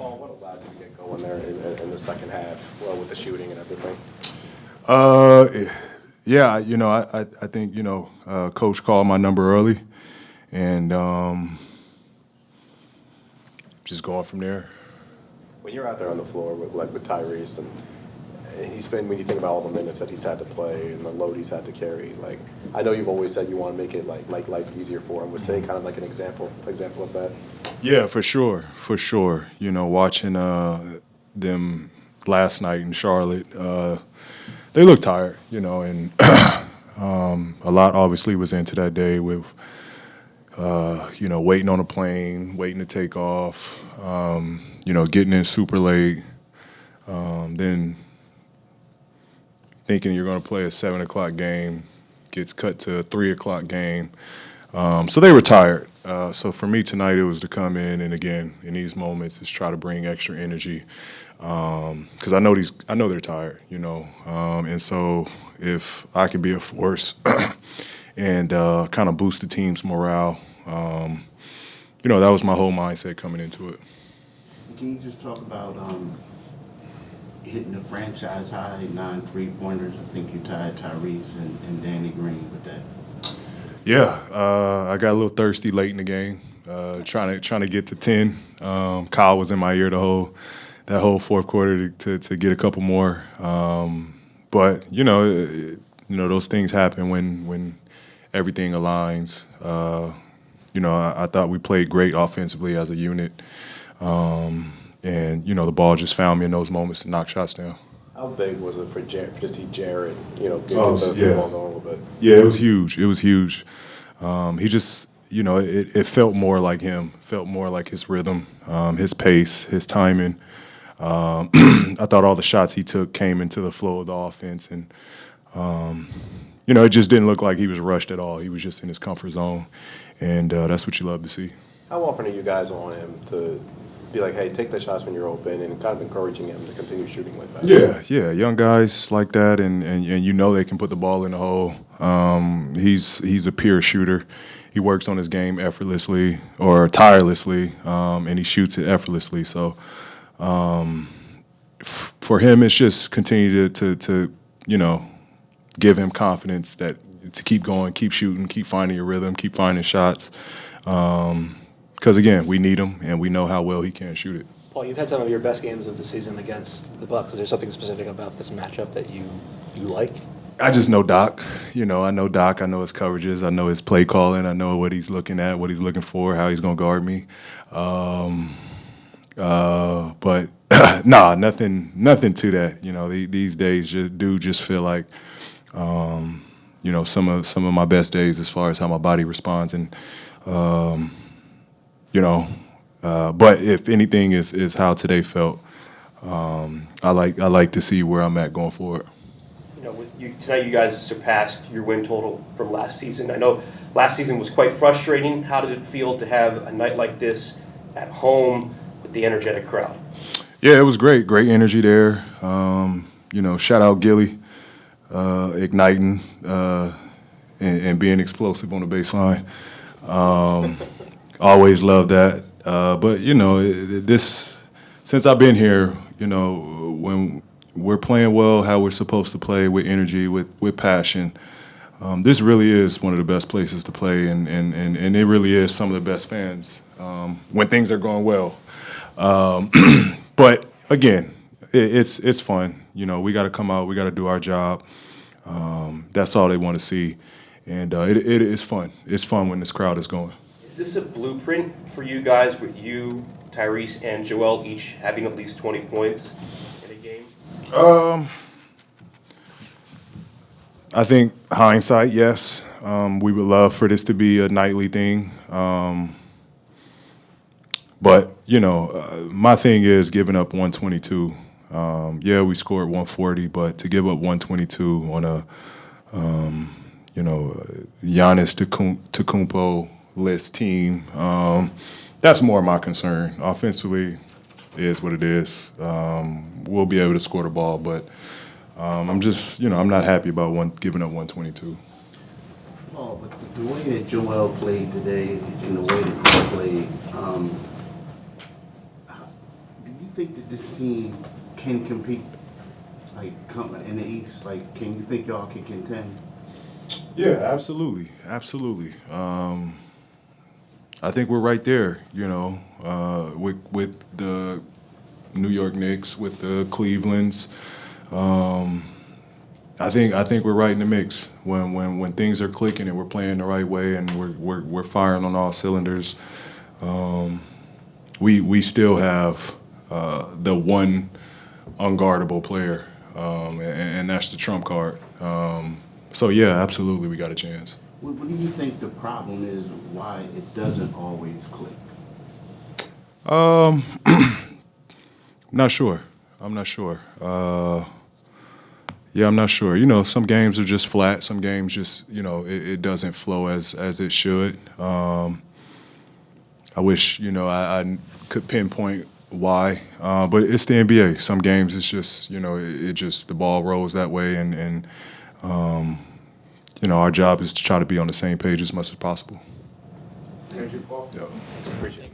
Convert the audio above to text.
Paul, what allowed you to get going there in the second half, well, with the shooting and everything? Yeah, I think Coach called my number early, and just going from there. When you're out there on the floor with Tyrese, and he's been, when you think about all the minutes that he's had to play and the load he's had to carry, like, I know you've always said you want to make it like life easier for him. Was Say kind of like an example of that? Yeah, for sure, for sure. Watching them last night in Charlotte, they look tired. And a lot obviously was into that day with waiting on a plane, waiting to take off, getting in super late, then thinking you're going to play a 7 o'clock game, gets cut to a 3 o'clock game. So they were tired. So for me tonight, it was to come in and, again, in these moments, is try to bring extra energy, because I know they're tired, and so if I can be a force and kind of boost the team's morale, that was my whole mindset coming into it. Can you just talk about hitting the franchise high 9 3-pointers? I think you tied Tyrese and Danny Green with that. Yeah, I got a little thirsty late in the game, trying to get to 10. Kyle was in my ear that whole fourth quarter to get a couple more. But those things happen when everything aligns. I thought we played great offensively as a unit, and the ball just found me in those moments to knock shots down. How big was it to see Jared, get the ball going a little bit? Yeah, it was huge. It was huge. He just, it felt more like him, felt more like his rhythm, his pace, his timing. I thought all the shots he took came into the flow of the offense, and it just didn't look like he was rushed at all. He was just in his comfort zone, and that's what you love to see. How often are you guys on him to be like, hey, take the shots when you're open, and kind of encouraging him to continue shooting like that? Yeah, young guys like that, and they can put the ball in the hole. He's a pure shooter. He works on his game effortlessly or tirelessly, and he shoots it effortlessly. So for him, it's just continue to give him confidence that to keep going, keep shooting, keep finding your rhythm, keep finding shots. Because, again, we need him, and we know how well he can shoot it. Paul, you've had some of your best games of the season against the Bucks. Is there something specific about this matchup that you like? I just know Doc. I know Doc. I know his coverages. I know his play calling. I know what he's looking at, what he's looking for, how he's going to guard me. But nothing to that. These days just feel like, some of my best days as far as how my body responds, and but if anything is how today felt. I like to see where I'm at going forward. Tonight you guys surpassed your win total from last season. I know last season was quite frustrating. How did it feel to have a night like this at home with the energetic crowd? Yeah, it was great. Great energy there. Shout out Gilly, igniting and being explosive on the baseline. Always loved that. But this since I've been here, when we're playing well, how we're supposed to play, with energy, with passion. This really is one of the best places to play, and it really is some of the best fans when things are going well. But again, it's fun. We got to come out, we got to do our job. That's all they want to see, and it is fun. It's fun when this crowd is going. Is this a blueprint for you guys, with you, Tyrese, and Joel each having at least 20 points in a game? I think hindsight, yes. We would love for this to be a nightly thing. But, my thing is giving up 122. Yeah, we scored 140, but to give up 122 on a, Giannis Antetokounmpo list team, that's more my concern. Offensively, it is what it is. We'll be able to score the ball, but I'm just, I'm not happy about giving up 122. Paul, but the way that Joel played today and the way that he played, do think that this team can compete, like, coming in the East? Like, can you think y'all can contend? Yeah, absolutely, absolutely. I think we're right there, you know, with the New York Knicks, with the Clevelands. I think we're right in the mix when things are clicking and we're playing the right way and we're firing on all cylinders. We still have the one unguardable player, and that's the trump card. So yeah, absolutely, we got a chance. What do you think the problem is, why it doesn't always click? Not sure. I'm not sure. Yeah, I'm not sure. You know, some games are just flat. Some games just, you know, it doesn't flow as it should. I wish, you know, I could pinpoint why, but it's the NBA. Some games it's just, you know, it just the ball rolls that way, and you know, our job is to try to be on the same page as much as possible. Thank you, Paul. Yeah. Appreciate it.